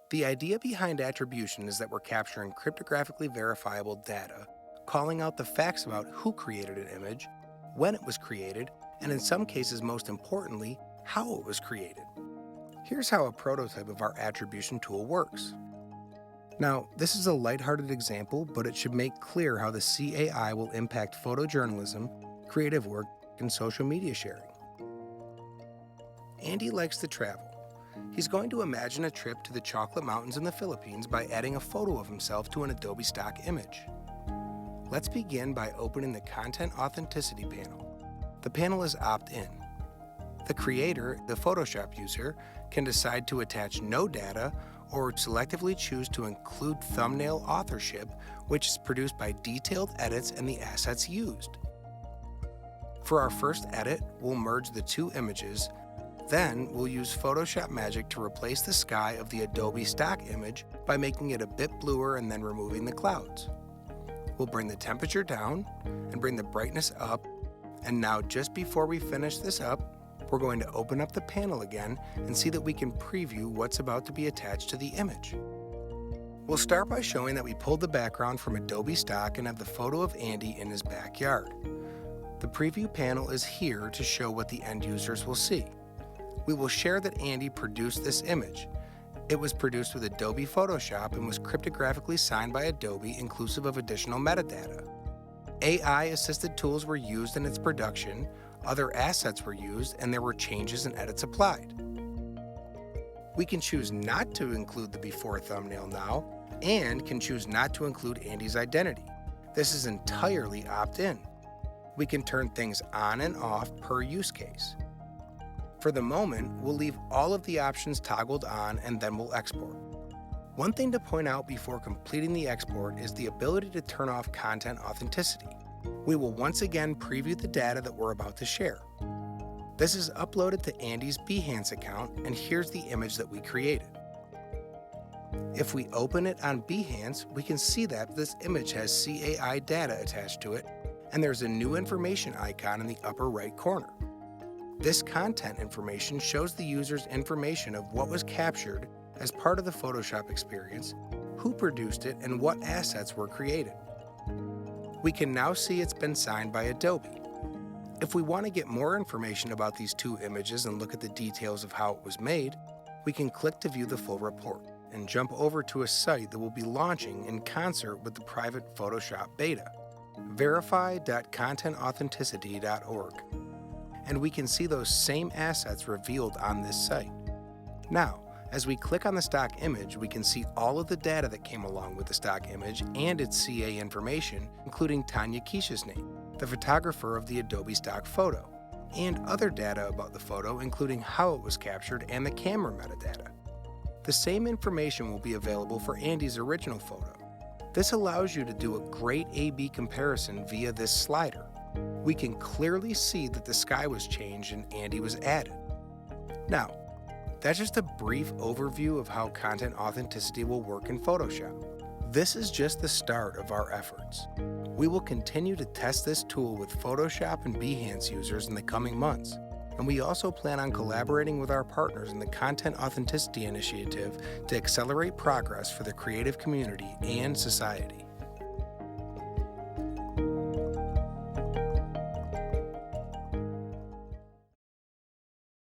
The idea behind attribution is that we're capturing cryptographically verifiable data, calling out the facts about who created an image, when it was created, and in some cases, most importantly, how it was created. Here's how a prototype of our attribution tool works. Now, this is a lighthearted example, but it should make clear how the CAI will impact photojournalism, creative work, and social media sharing. Andy likes to travel. He's going to imagine a trip to the chocolate mountains in the Philippines by adding a photo of himself to an Adobe stock image. Let's begin by opening the Content Authenticity panel. The panel is opt-in. The creator, the Photoshop user, can decide to attach no data or selectively choose to include thumbnail authorship, which is produced by detailed edits and the assets used. For our first edit, we'll merge the two images. Then we'll use Photoshop Magic to replace the sky of the Adobe stock image by making it a bit bluer and then removing the clouds. We'll bring the temperature down and bring the brightness up. And now, just before we finish this up, we're going to open up the panel again and see that we can preview what's about to be attached to the image. We'll start by showing that we pulled the background from Adobe stock and have the photo of Andy in his backyard. The preview panel is here to show what the end users will see. We will share that Andy produced this image. It was produced with Adobe Photoshop and was cryptographically signed by Adobe, inclusive of additional metadata. AI-assisted tools were used in its production, other assets were used, and there were changes and edits applied. We can choose not to include the before thumbnail now, and can choose not to include Andy's identity. This is entirely opt-in. We can turn things on and off per use case. For the moment, we'll leave all of the options toggled on and then we'll export. One thing to point out before completing the export is the ability to turn off content authenticity. We will once again preview the data that we're about to share. This is uploaded to Andy's Behance account, and here's the image that we created. If we open it on Behance, we can see that this image has CAI data attached to it, and there's a new information icon in the upper right corner. This content information shows the user's information of what was captured as part of the Photoshop experience, who produced it, and what assets were created. We can now see it's been signed by Adobe. If we want to get more information about these two images and look at the details of how it was made, we can click to view the full report and jump over to a site that will be launching in concert with the private Photoshop beta, verify.contentauthenticity.org. And we can see those same assets revealed on this site. Now, as we click on the stock image, we can see all of the data that came along with the stock image and its CA information, including Tanya Keisha's name, the photographer of the Adobe stock photo, and other data about the photo, including how it was captured and the camera metadata. The same information will be available for Andy's original photo. This allows you to do a great A/B comparison via this slider. We can clearly see that the sky was changed and Andy was added. Now, that's just a brief overview of how content authenticity will work in Photoshop. This is just the start of our efforts. We will continue to test this tool with Photoshop and Behance users in the coming months, and we also plan on collaborating with our partners in the Content Authenticity Initiative to accelerate progress for the creative community and society.